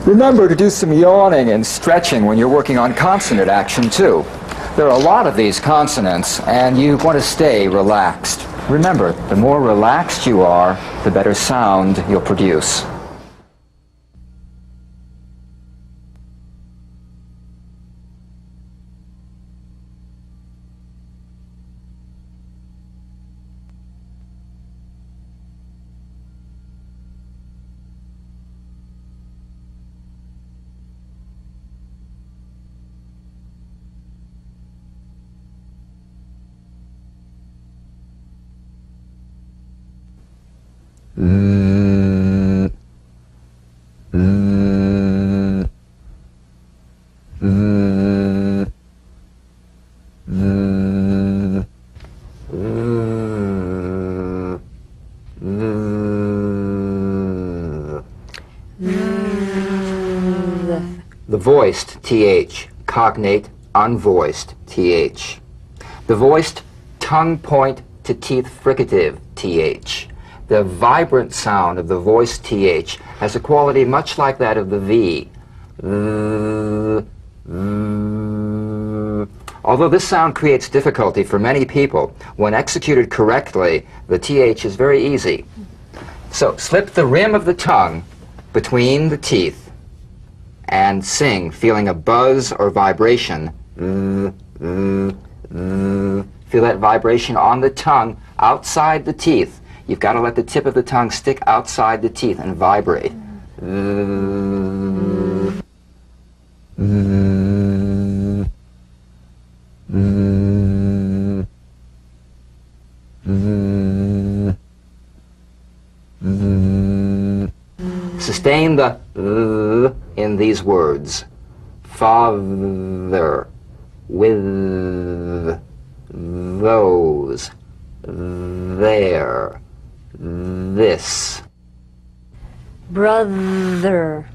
Remember to do some yawning and stretching when you're working on consonant action, too. There are a lot of these consonants, and you want to stay relaxed. Remember, the more relaxed you are, the better sound you'll produce. The voiced th, cognate, unvoiced th. The voiced tongue point to teeth fricative th. The vibrant sound of the voiced th has a quality much like that of the v. Although this sound creates difficulty for many people, when executed correctly, the th is very easy. So slip the rim of the tongue between the teeth and sing, feeling a buzz or vibration. Feel that vibration on the tongue outside the teeth. You've got to let the tip of the tongue stick outside the teeth and vibrate. Sustain the in these words. Father, with, those, there, this. Brother,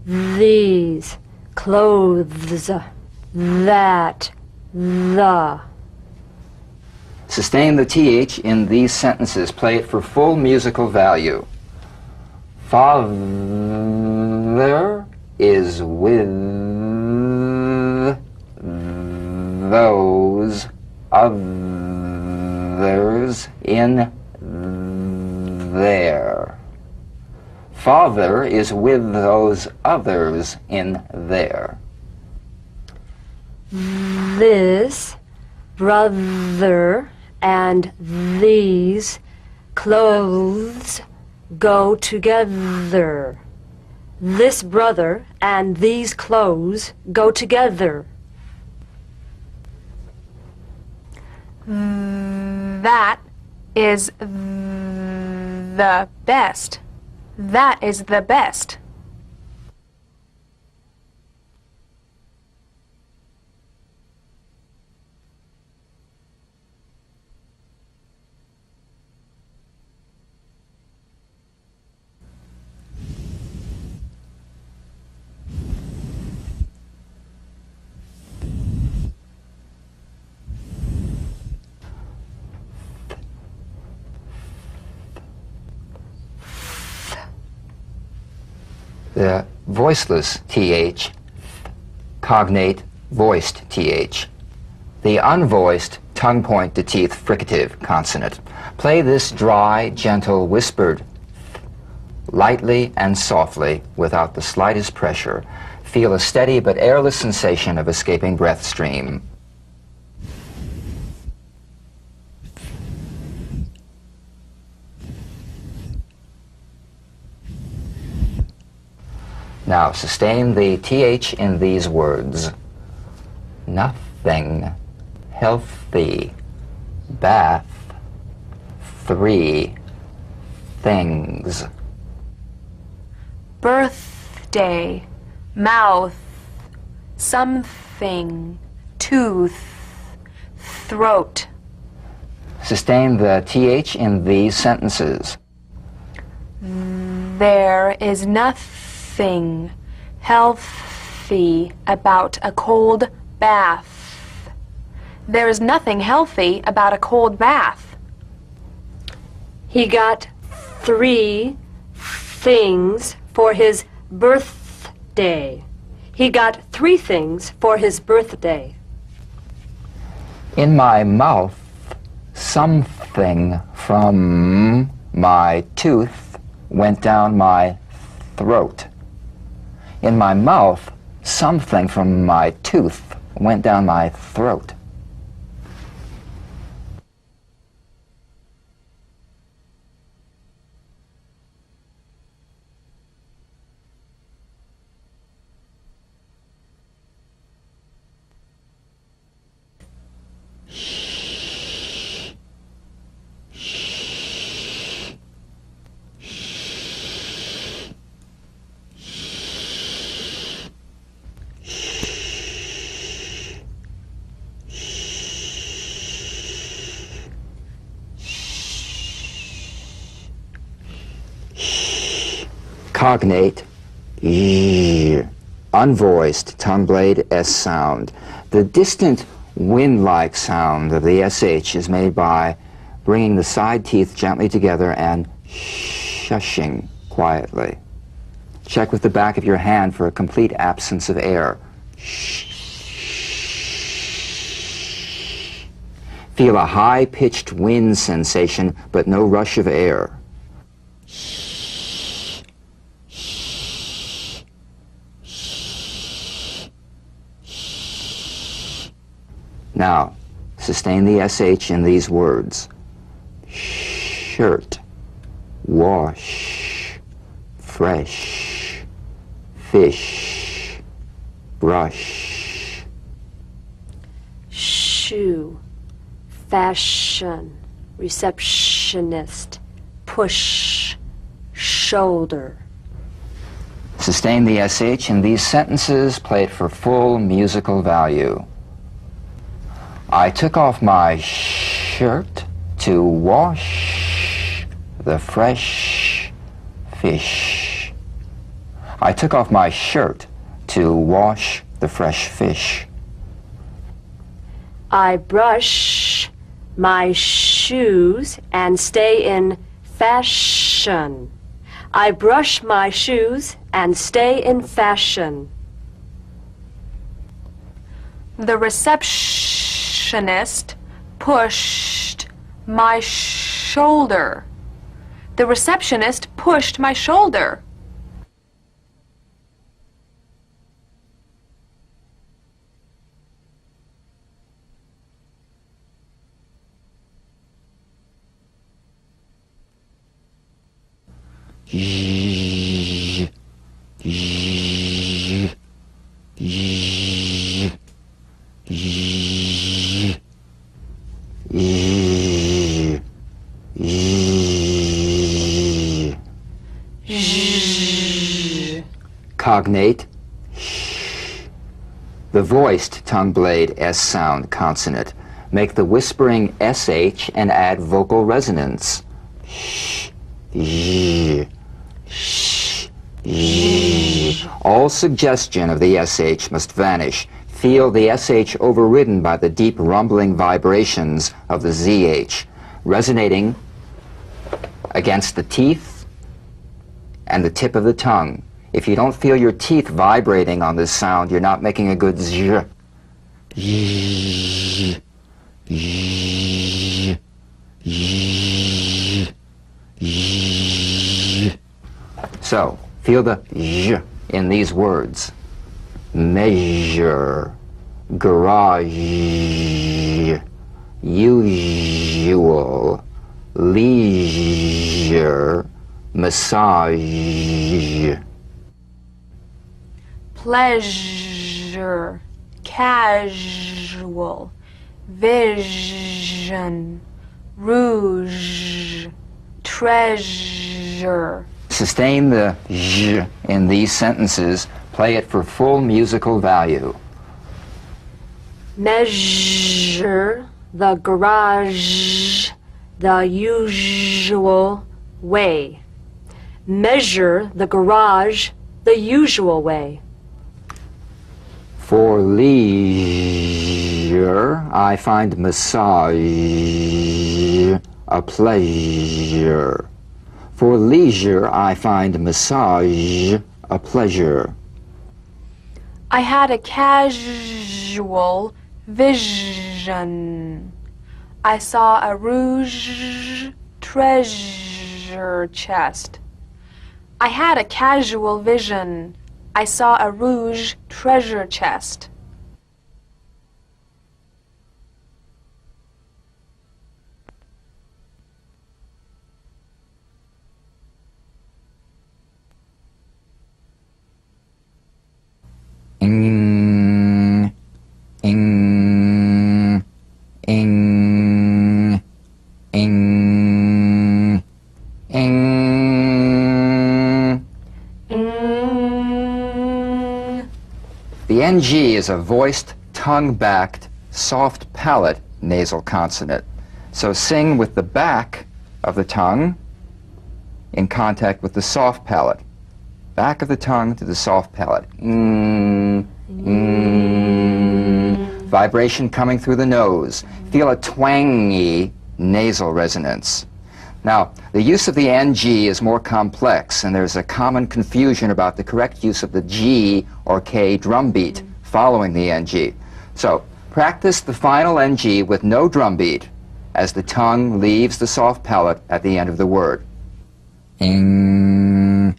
these, clothes, that, the. Sustain the th in these sentences. Play it for full musical value. Father is with those others in there. Father is with those others in there. This, brother, and these clothes go together. This brother and these clothes go together. That is the best. That is the best. The voiceless th, cognate, voiced th. The unvoiced tongue point to teeth fricative consonant. Play this dry, gentle, whispered lightly and softly without the slightest pressure. Feel a steady but airless sensation of escaping breath stream. Now sustain the th in these words. Nothing, healthy, bath, 3 things. Birthday, mouth, something, tooth, throat. Sustain the th in these sentences. There is nothing healthy about a cold bath. There is nothing healthy about a cold bath. He got 3 things for his birthday. He got 3 things for his birthday. In my mouth, something from my tooth went down my throat. In my mouth, something from my tooth went down my throat. Cognate, unvoiced tongue blade S sound. The distant wind-like sound of the SH is made by bringing the side teeth gently together and shushing quietly. Check with the back of your hand for a complete absence of air. Feel a high-pitched wind sensation, but no rush of air. Now, sustain the SH in these words. Shirt, wash, fresh, fish, brush. Shoe, fashion, receptionist, push, shoulder. Sustain the SH in these sentences, play it for full musical value. I took off my shirt to wash the fresh fish. I took off my shirt to wash the fresh fish. I brush my shoes and stay in fashion. I brush my shoes and stay in fashion. The receptionist pushed my shoulder. The receptionist pushed my shoulder. Cognate, the voiced tongue blade S sound consonant. Make the whispering SH and add vocal resonance. All suggestion of the SH must vanish. Feel the SH overridden by the deep rumbling vibrations of the ZH, resonating against the teeth and the tip of the tongue. If you don't feel your teeth vibrating on this sound, you're not making a good zh. So, feel the zh in these words. Measure, garage, usual, leisure, massage. Pleasure, casual, vision, rouge, treasure. Sustain the zh in these sentences. Play it for full musical value. Measure the garage the usual way. Measure the garage the usual way. For leisure, I find massage a pleasure. For leisure, I find massage a pleasure. I had a casual vision. I saw a rouge treasure chest. I had a casual vision. I saw a rouge treasure chest. Ing, ing, ing, ing, ing. The NG is a voiced, tongue-backed, soft palate nasal consonant. So sing with the back of the tongue in contact with the soft palate. Back of the tongue to the soft palate. Vibration coming through the nose. Feel a twangy nasal resonance. Now, the use of the NG is more complex, and there's a common confusion about the correct use of the G or K drum beat following the NG. So, practice the final NG with no drum beat as the tongue leaves the soft palate at the end of the word. Ing,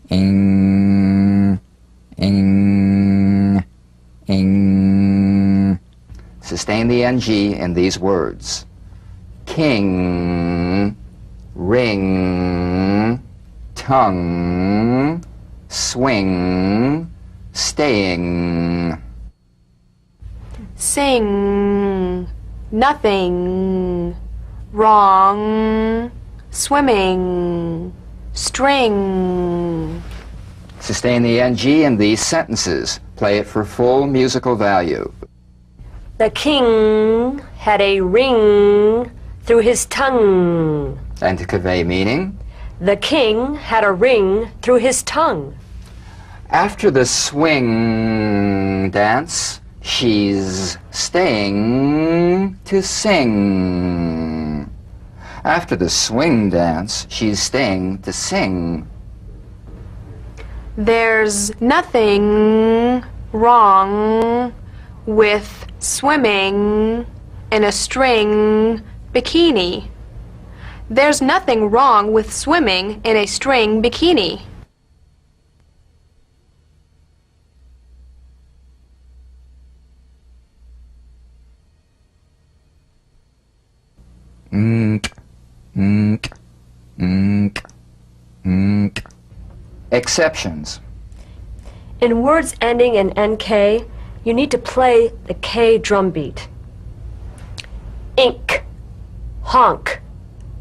ing, ing, ing. Sustain the NG in these words. King, ring, tongue, swing, staying. Sing, nothing, wrong, swimming, string. Sustain the NG in these sentences. Play it for full musical value. The king had a ring through his tongue. And to convey meaning, The king had a ring through his tongue. after the swing dance, she's staying to sing. After the swing dance, she's staying to sing. There's nothing wrong with swimming in a string bikini. There's nothing wrong with swimming in a string bikini. Exceptions. In words ending in NK, you need to play the K drum beat. Ink, honk,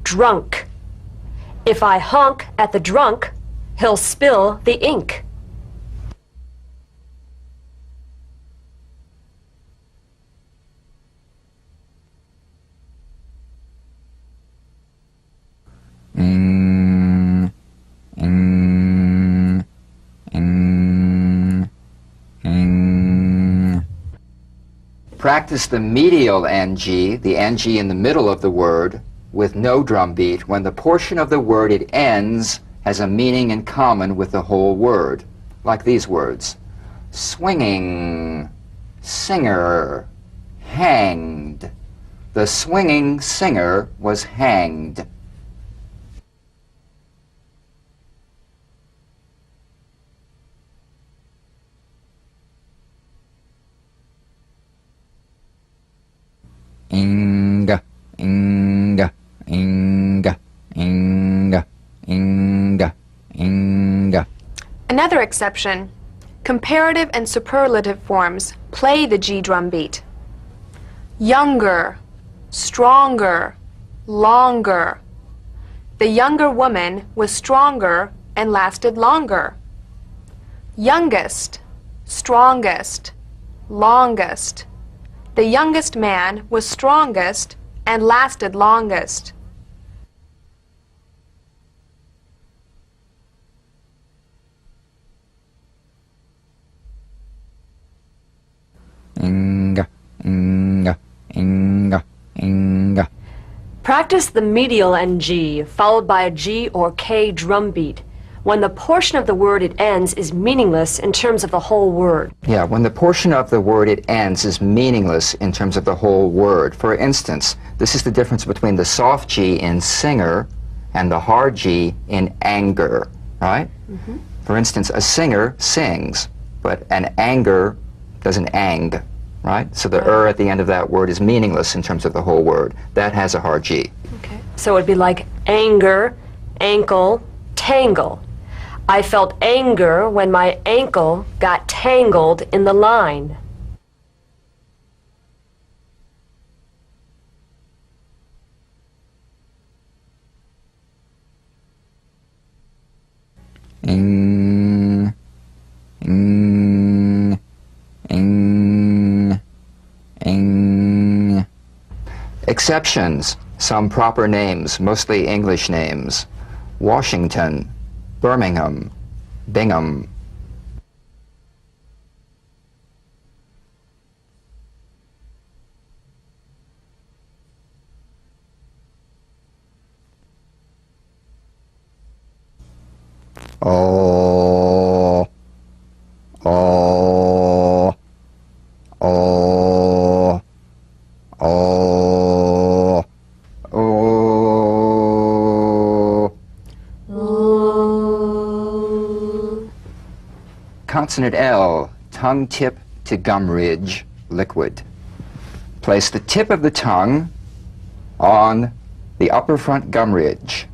drunk. If I honk at the drunk, he'll spill the ink. Practice the medial NG, the NG in the middle of the word, with no drum beat when the portion of the word it ends has a meaning in common with the whole word, like these words. Swinging, singer, hanged. The swinging singer was hanged. Inga, inga, inga, inga, inga, inga. Another exception. Comparative and superlative forms play the G drum beat. Younger, stronger, longer. The younger woman was stronger and lasted longer. Youngest, strongest, longest. The youngest man was strongest and lasted longest. Inga, inga, inga, inga. Practice the medial NG, followed by a G or K drum beat, when the portion of the word it ends is meaningless in terms of the whole word. Yeah, when the portion of the word it ends is meaningless in terms of the whole word. For instance, this is the difference between the soft G in singer and the hard G in anger, right? For instance, a singer sings, but an anger doesn't ang, right? So the at the end of that word is meaningless in terms of the whole word. That has a hard G. Okay. So it'd be like anger, ankle, tangle. I felt anger when my ankle got tangled in the line. Ing, ing, ing, ing. Exceptions. Some proper names, mostly English names. Washington, Birmingham, Bingham. Oh, oh, oh, oh, oh. Consonant L, tongue tip to gum ridge, liquid. Place the tip of the tongue on the upper front gum ridge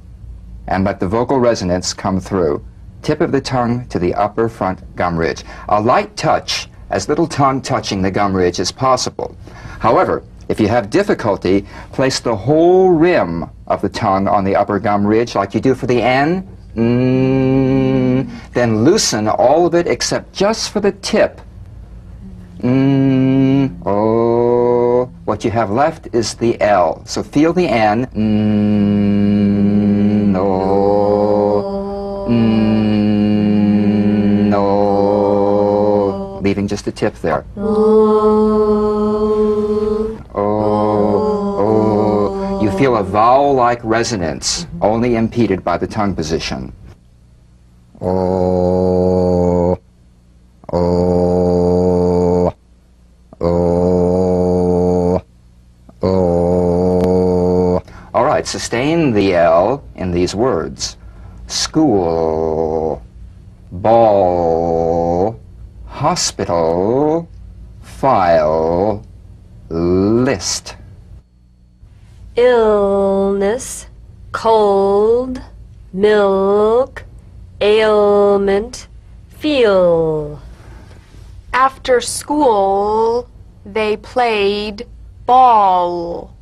and let the vocal resonance come through. Tip of the tongue to the upper front gum ridge. A light touch, as little tongue touching the gum ridge as possible. However, if you have difficulty, place the whole rim of the tongue on the upper gum ridge like you do for the N. Then loosen all of it except just for the tip. Oh. What you have left is the L. So feel the N. No. No. Leaving just the tip there. Oh. You feel a vowel-like resonance, only impeded by the tongue position. Oh. Oh. Oh. Oh. All right, sustain the L in these words. School, ball, hospital, file, list. Illness, cold, milk, ailment, feel. After school, they played ball.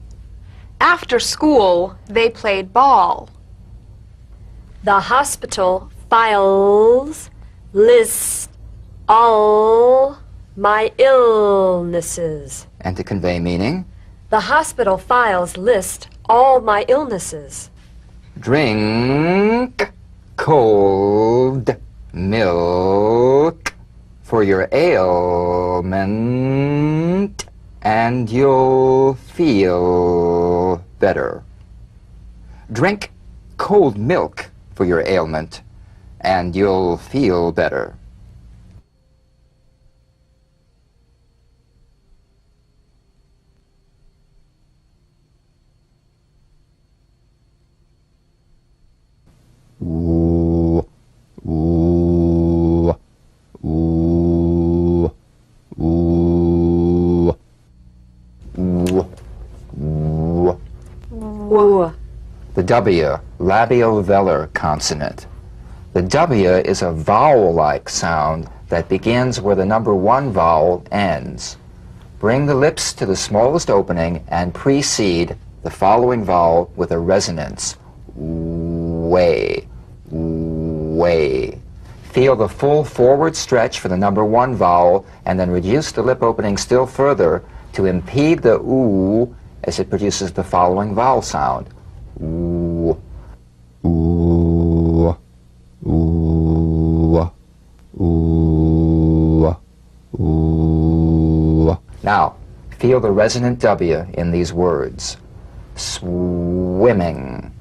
After school, they played ball. The hospital files lists all my illnesses. And to convey meaning, The hospital files list all my illnesses. drink cold milk for your ailment and you'll feel better. Drink cold milk for your ailment and you'll feel better. Ooh, ooh, ooh, ooh, ooh, ooh. Ooh. The W, labiovelar consonant. The W is a vowel-like sound that begins where the number one vowel ends. Bring the lips to the smallest opening and precede the following vowel with a resonance. Way, way. Feel the full forward stretch for the number one vowel and then reduce the lip opening still further to impede the oo as it produces the following vowel sound. Ooh, ooh, ooh, ooh, ooh. Now, feel the resonant W in these words. swimming,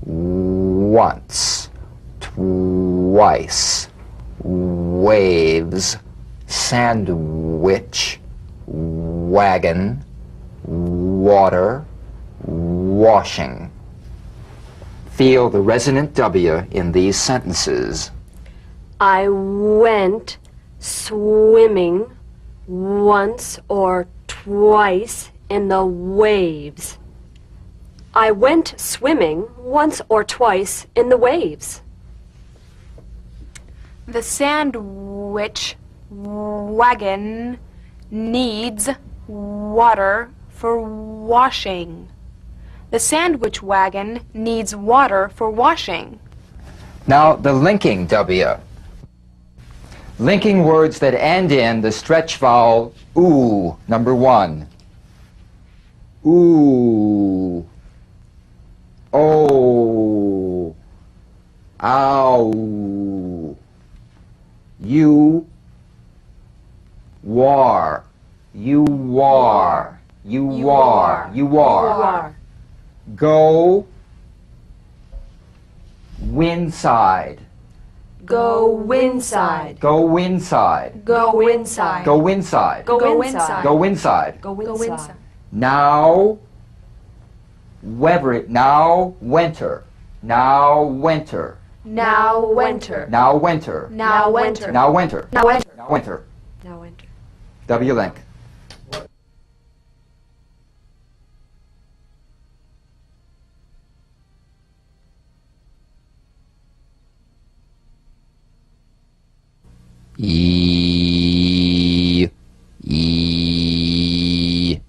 once, twice, waves, sandwich, wagon, water, washing. Feel the resonant W in these sentences. I went swimming once or twice in the waves. I went swimming once or twice in the waves. The sandwich wagon needs water for washing. The sandwich wagon needs water for washing. Now, the linking W. Linking words that end in the stretch vowel oo, number 1. Ooh. Oh. Ow. You. War. You war. You war. You war. Go. Winside. Go winside. Go inside. Go inside. Go inside. Go inside. Go inside. Go inside. Now, now winter. Now winter. Now winter. Now winter. Now winter. Now winter. Now winter. Now winter. Now winter. W link. E, E,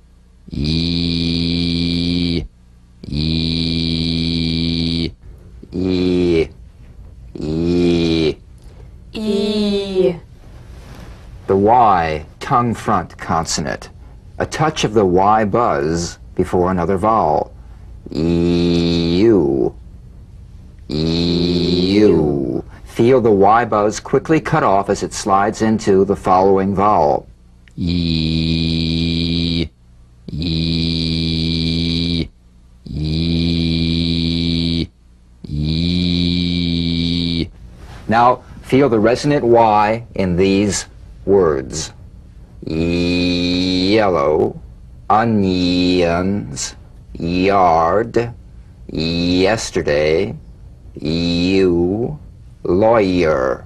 E, E, E, E. E. The Y, tongue front consonant. A touch of the Y buzz before another vowel. E-U. E-U. Feel the Y buzz quickly cut off as it slides into the following vowel. E, E, E, E. Now, feel the resonant Y in these words. Yellow, onions, yard, yesterday, you, lawyer.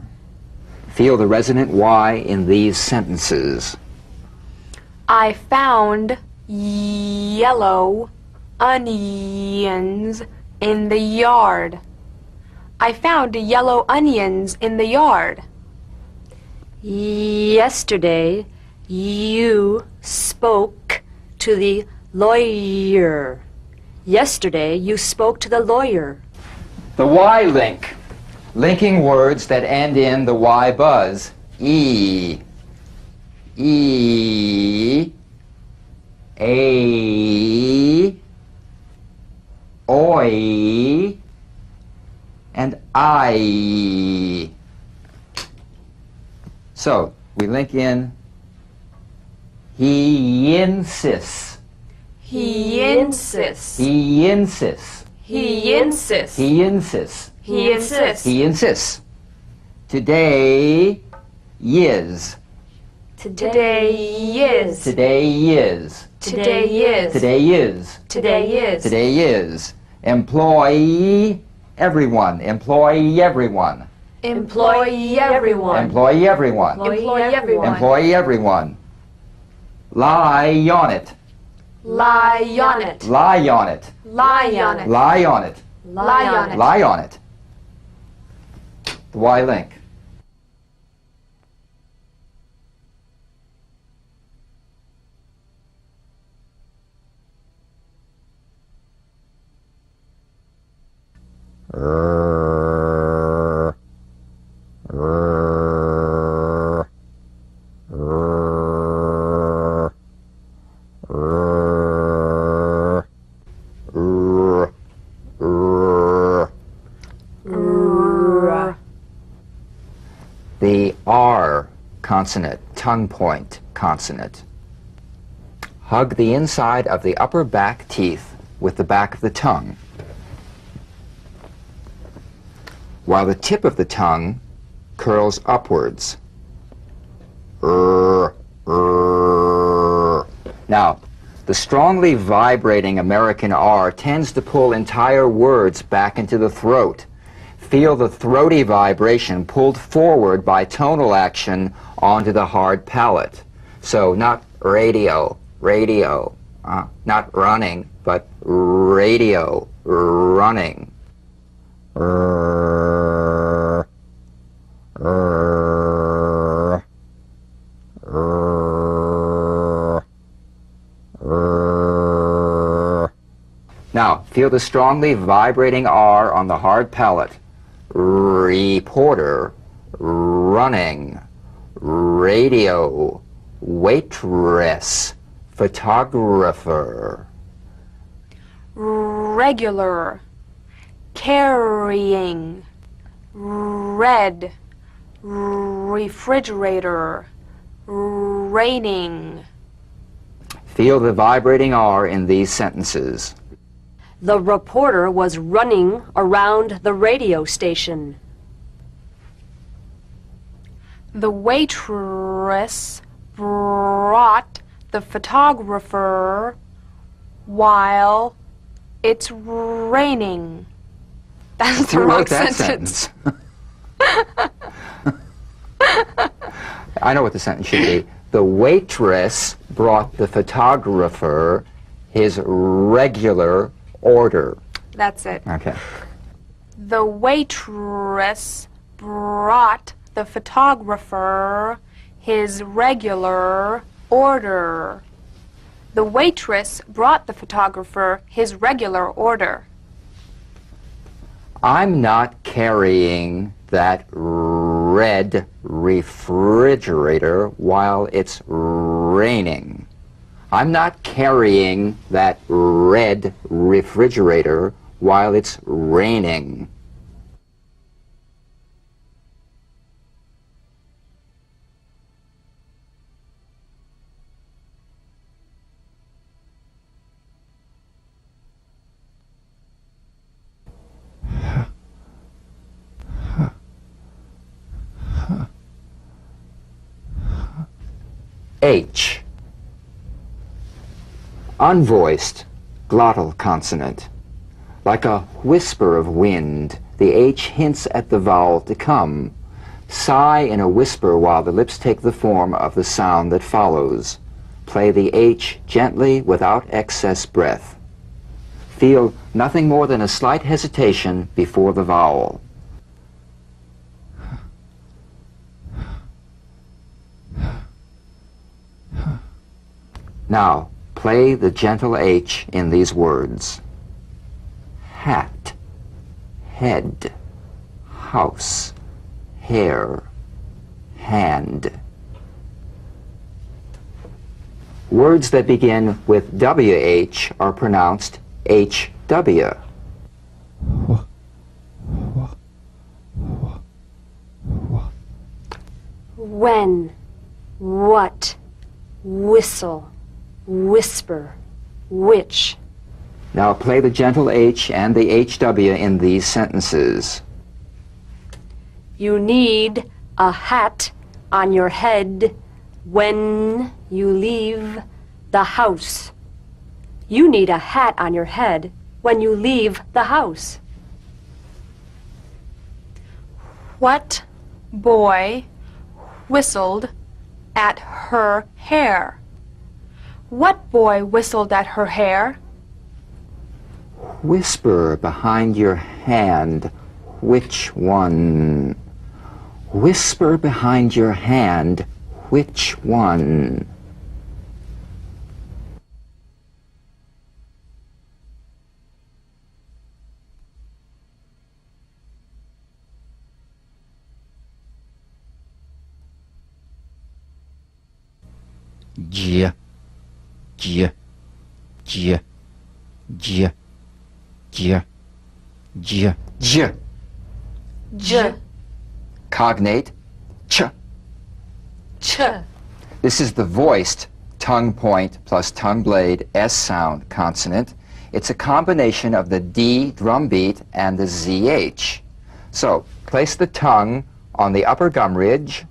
Feel the resonant Y in these sentences. I found yellow onions in the yard. I found yellow onions in the yard. Yesterday, you spoke to the lawyer. Yesterday, you spoke to the lawyer. The Y link. Linking words that end in the Y buzz. E, E, A, Oi, and I. So, we link in he insists. He insists. He insists. He insists. He insists. He insists. He insists. Today is. Today is. Today is. Today is. Today is. Today is. Today is. Employ everyone. Employ everyone. Employ everyone. Employ everyone. Employ everyone. Employ everyone. Lie on it. Lie on it. Lie on it. Lie on it. Lie on it. Lie on it. Lie on it. The Y link. The R consonant, tongue point consonant. Hug the inside of the upper back teeth with the back of the tongue, while the tip of the tongue curls upwards. Now, the strongly vibrating American R tends to pull entire words back into the throat. Feel the throaty vibration pulled forward by tonal action onto the hard palate. So not radio, radio, not running, but radio, running. Now, feel the strongly vibrating R on the hard palate. Reporter, running, radio, waitress, photographer. Regular, carrying, red, refrigerator, raining. Feel the vibrating R in these sentences. The reporter was running around the radio station. The waitress brought the photographer while it's raining. That's the Who wrong wrote that sentence. I know what the sentence should be. The waitress brought the photographer his regular order. That's it. Okay. The waitress brought the photographer his regular order. The waitress brought the photographer his regular order. I'm not carrying that red refrigerator while it's raining. I'm not carrying that red refrigerator while it's raining. H. Unvoiced, glottal consonant. Like a whisper of wind, the H hints at the vowel to come. Sigh in a whisper while the lips take the form of the sound that follows. Play the H gently without excess breath. Feel nothing more than a slight hesitation before the vowel. Now, play the gentle H in these words. Hat, head, house, hair, hand. Words that begin with WH are pronounced HW. When, what, whistle, whisper, which. Now play the gentle H and the HW in these sentences. You need a hat on your head when you leave the house. You need a hat on your head when you leave the house. What boy whistled at her hair? What boy whistled at her hair? Whisper behind your hand, which one? Whisper behind your hand, which one? J, J, J, J, J, J, J. J, Cognate, ch. ch. This is the voiced tongue point plus tongue blade S sound consonant. It's a combination of the D drum beat and the ZH. So place the tongue on the upper gum ridge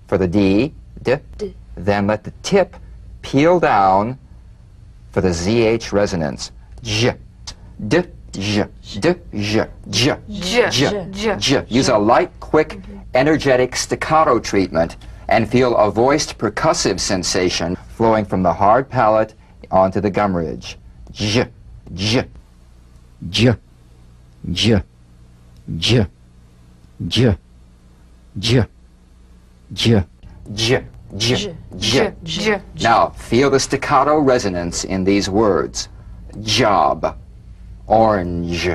for the D, then let the tip peel down for the ZH resonance. J, D, J, D, J, J, J, J. Use a light, quick, energetic staccato treatment and feel a voiced percussive sensation flowing from the hard palate onto the gum ridge. J, J, J, J, J, J, J, J, J, J, J, J. Now, feel the staccato resonance in these words. Job, orange,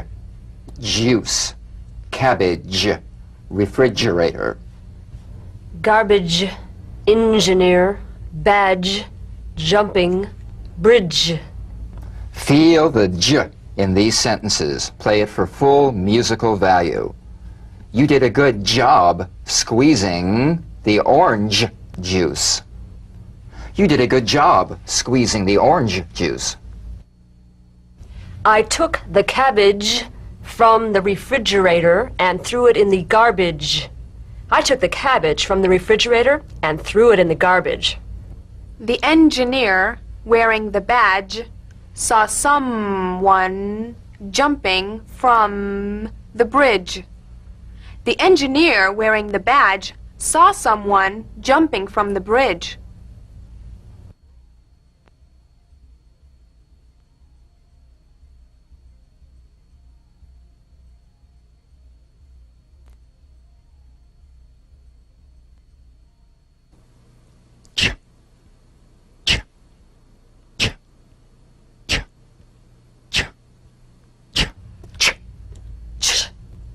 juice, cabbage, refrigerator. Garbage, engineer, badge, jumping, bridge. Feel the J in these sentences. Play it for full musical value. You did a good job squeezing the orange juice. You did a good job squeezing the orange juice. I took the cabbage from the refrigerator and threw it in the garbage. I took the cabbage from the refrigerator and threw it in the garbage. The engineer, wearing the badge, saw someone jumping from the bridge. The engineer, wearing the badge, saw someone jumping from the bridge.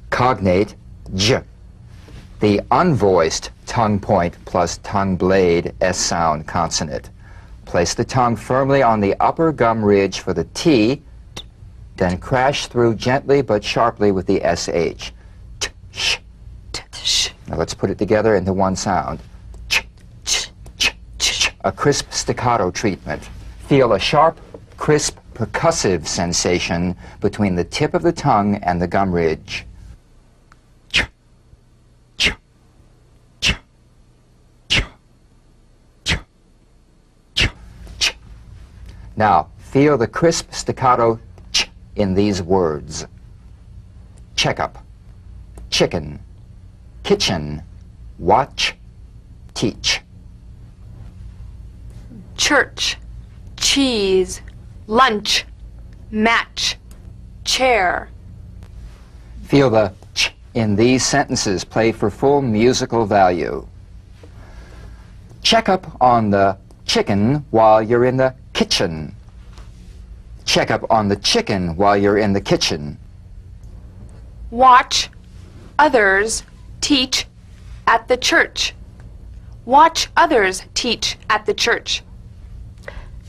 Cognate J. The unvoiced tongue point plus tongue blade S sound consonant. Place the tongue firmly on the upper gum ridge for the T, then crash through gently but sharply with the SH. T, sh, t, sh. Now let's put it together into one sound. Ch, ch, ch, ch. A crisp staccato treatment. Feel a sharp, crisp, percussive sensation between the tip of the tongue and the gum ridge. Now, feel the crisp staccato ch in these words. Checkup, chicken, kitchen, watch, teach. Church, cheese, lunch, match, chair. Feel the ch in these sentences. Play for full musical value. Check up on the chicken while you're in the kitchen. Check up on the chicken while you're in the kitchen. Watch others teach at the church. Watch others teach at the church.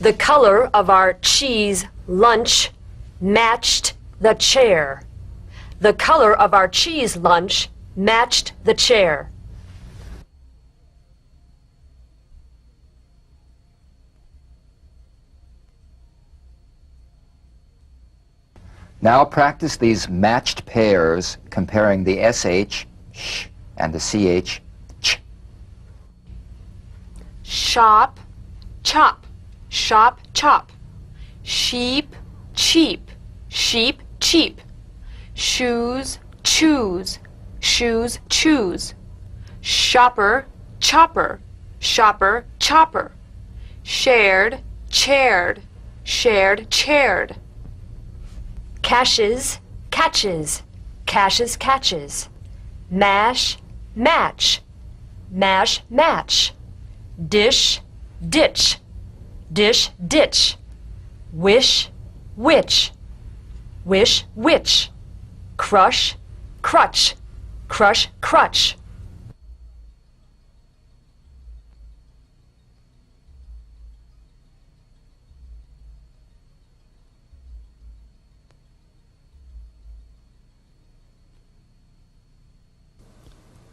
The color of our cheese lunch matched the chair. The color of our cheese lunch matched the chair. Now practice these matched pairs comparing the SH, sh, and the CH, ch. Shop, chop, shop, chop. Sheep, cheap, sheep, cheap. Shoes, choose, shoes, choose. Shopper, chopper, shopper, chopper. Shared, chaired, shared, chaired. Cashes, catches, cashes, catches. Mash, match, mash, match. Dish, ditch, dish, ditch. Wish, which, wish, which. Crush, crutch, crush, crutch.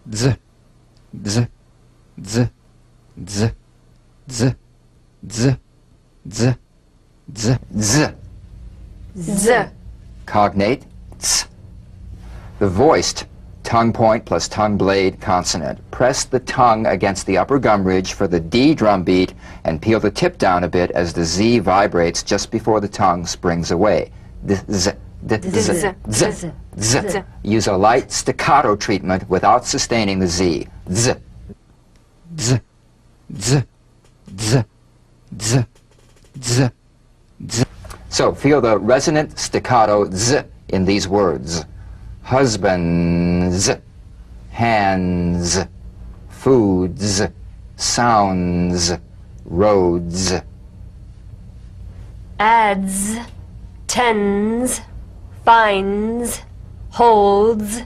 Z, z, z, z, z, z, z, z, z. Cognate, ts. The voiced tongue point plus tongue blade consonant. Press the tongue against the upper gum ridge for the D drum beat and peel the tip down a bit as the Z vibrates just before the tongue springs away. Z, z, z, z. Use a light staccato treatment without sustaining the Z. Z, z, z, z, z, z, z. So feel the resonant staccato Z in these words. Husbands, hands, foods, sounds, roads. Adds, tends, finds, holds,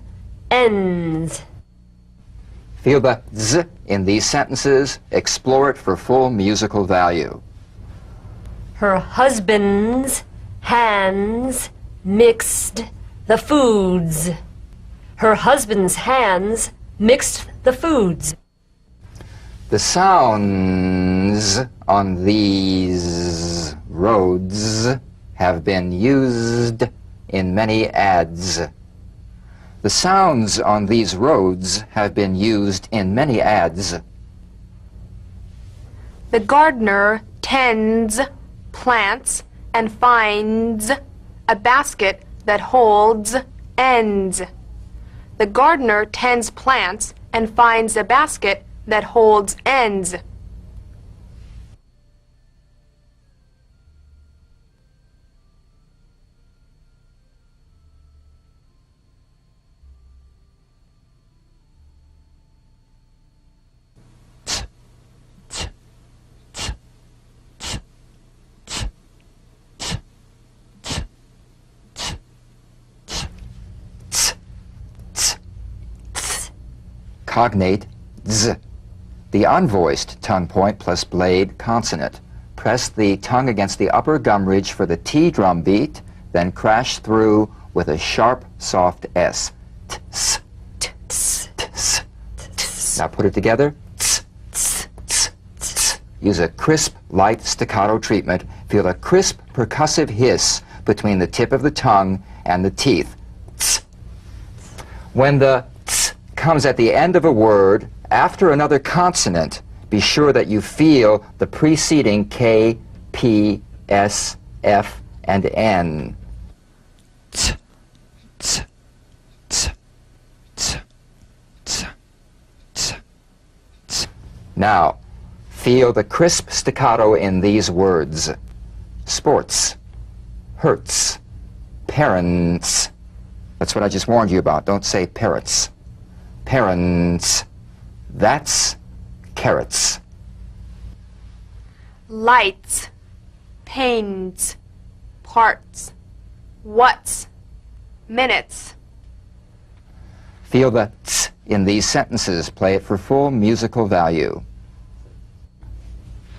ends. Feel the Z in these sentences. Explore it for full musical value. Her husband's hands mixed the foods. Her husband's hands mixed the foods. The sounds on these roads have been used in many ads. The sounds on these roads have been used in many ads. The gardener tends plants and finds a basket that holds ends. The gardener tends plants and finds a basket that holds ends. Cognate, z. The unvoiced tongue point plus blade consonant. Press the tongue against the upper gum ridge for the T drum beat, then crash through with a sharp, soft S. Ts, ts, ts, ts. Now put it together. Ts, ts, ts, ts. Use a crisp, light staccato treatment. Feel a crisp, percussive hiss between the tip of the tongue and the teeth. Ts. When the ts comes at the end of a word, after another consonant, be sure that you feel the preceding K, P, S, F, and N. Ts, ts, ts, ts, ts, ts, ts. Now, feel the crisp staccato in these words. Sports, hurts, parents. That's what I just warned you about. Don't say parrots. Parents. That's carrots. Lights, pains, parts, what's, minutes. Feel the ts in these sentences. Play it for full musical value.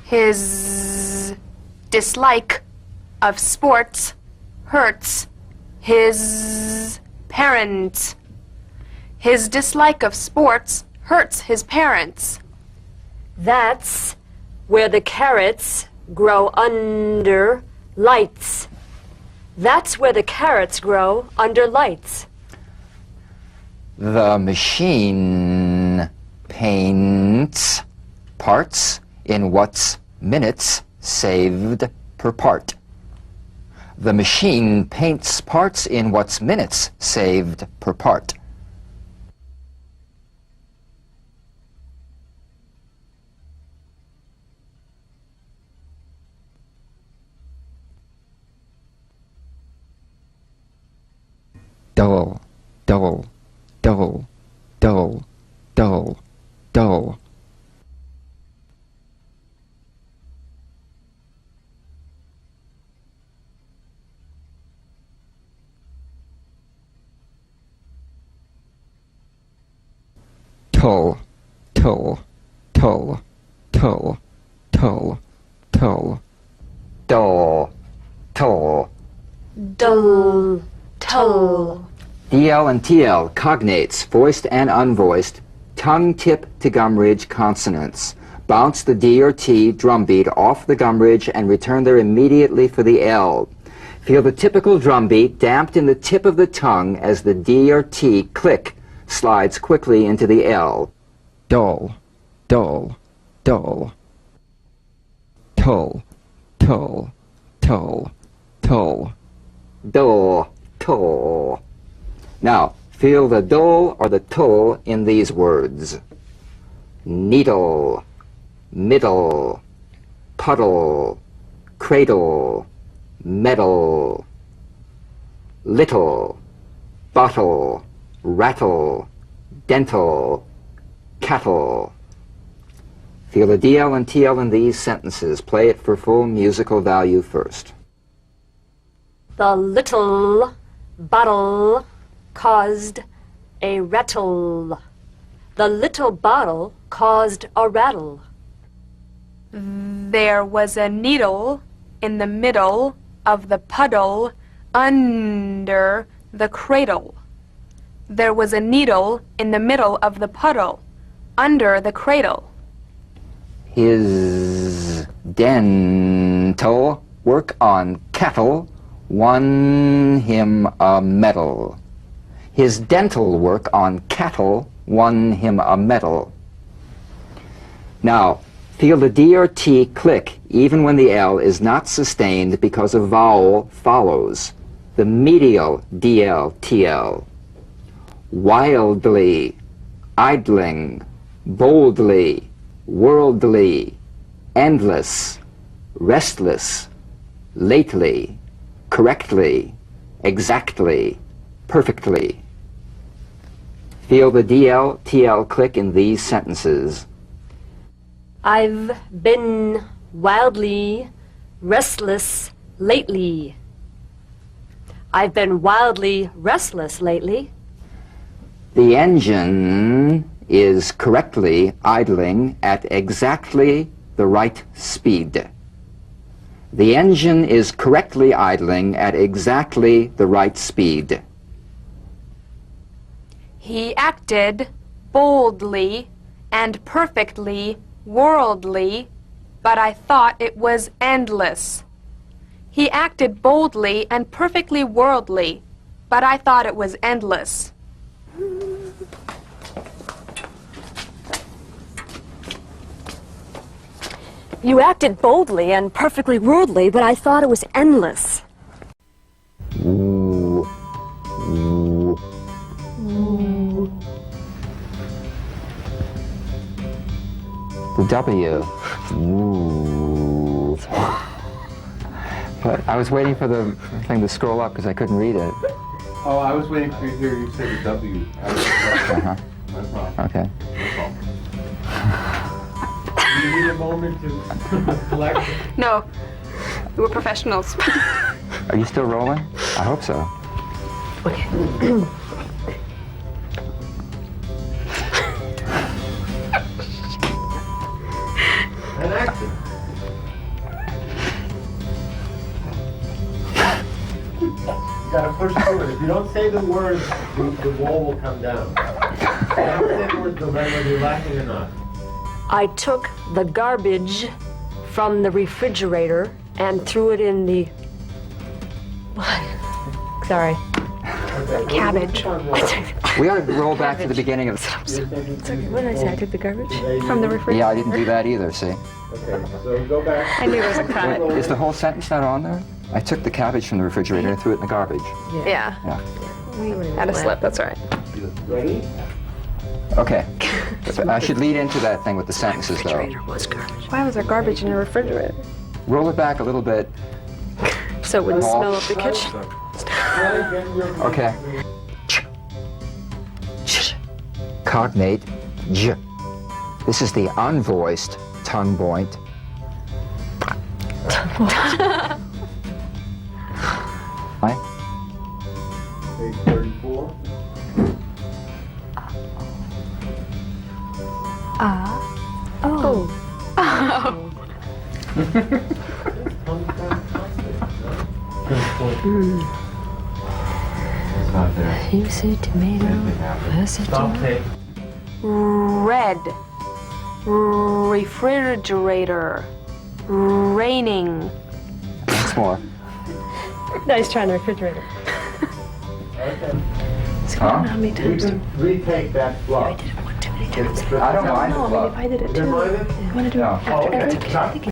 His dislike of sports hurts his parents. His dislike of sports hurts his parents. That's where the carrots grow under lights. That's where the carrots grow under lights. The machine paints parts in what's minutes saved per part. The machine paints parts in what's minutes saved per part. Dull, dull, dull, dull, dull, dull. Tull, tull, tull, tull, tull, tull. Dull, tull. Dull, tull. DL and TL, cognates, voiced and unvoiced, tongue tip to gum ridge consonants. Bounce the D or T drum beat off the gum ridge and return there immediately for the L. Feel the typical drum beat damped in the tip of the tongue as the D or T click slides quickly into the L. Dull, dull, dull. Tull, tull, tull, tull. Dull, tull. Now, feel the dull or the tull in these words. Needle, middle, puddle, cradle, metal, little, bottle, rattle, dental, cattle. Feel the DL and TL in these sentences. Play it for full musical value first. The little bottle caused a rattle. The little bottle caused a rattle. There was a needle in the middle of the puddle under the cradle. There was a needle in the middle of the puddle under the cradle. His dental work on cattle won him a medal. His dental work on cattle won him a medal. Now, feel the D or T click even when the L is not sustained because a vowel follows. The medial DL, TL. Wildly, idling, boldly, worldly, endless, restless, lately, correctly, exactly, perfectly. Feel the DL, TL click in these sentences. I've been wildly restless lately. I've been wildly restless lately. The engine is correctly idling at exactly the right speed. The engine is correctly idling at exactly the right speed. He acted boldly and perfectly worldly, but I thought it was endless. He acted boldly and perfectly worldly, but I thought it was endless. You acted boldly and perfectly worldly, but I thought it was endless. Ooh. Ooh. The W. Ooh. But I was waiting for the thing to scroll up because I couldn't read it. Oh, I was waiting for you to hear you say the W. Uh-huh. No problem. Okay. No problem. Do you need a moment to collect? No, we're professionals. Are you still rolling? I hope so. And action. You gotta push through it. If you don't say the words, the wall will come down. If you don't say the words, no matter whether you're laughing or not. I took the garbage from the refrigerator and threw it in the... Sorry. Okay, Cabbage. We ought to roll back to the beginning of... What did I say? I took the garbage? From the refrigerator. Yeah, I didn't do that either, see? Okay, so go back. I knew there was a cut. Wait, is the whole sentence not on there? I took the cabbage from the refrigerator and threw it in the garbage. Yeah. Yeah. Had a slip, that's right. Ready? Okay. I should lead into that thing with the sentences, though. Was garbage. Why was there garbage in your refrigerator? Roll it back a little bit. So it wouldn't Paul. smell up the kitchen? Okay. Cognate J. This is the unvoiced tongue point. Right? Page 34. It's not there. You said tomato. I said Stop tomato. tape. Red. Refrigerator. Raining. Once more. No, he's trying the refrigerator. Okay. Huh? How many You times? can retake that fluff. Too many times. I don't mind the No, I mean, fluff. if I did it You too. didn't mind it? I want to do No. it Oh, after okay. every time. Cut. I think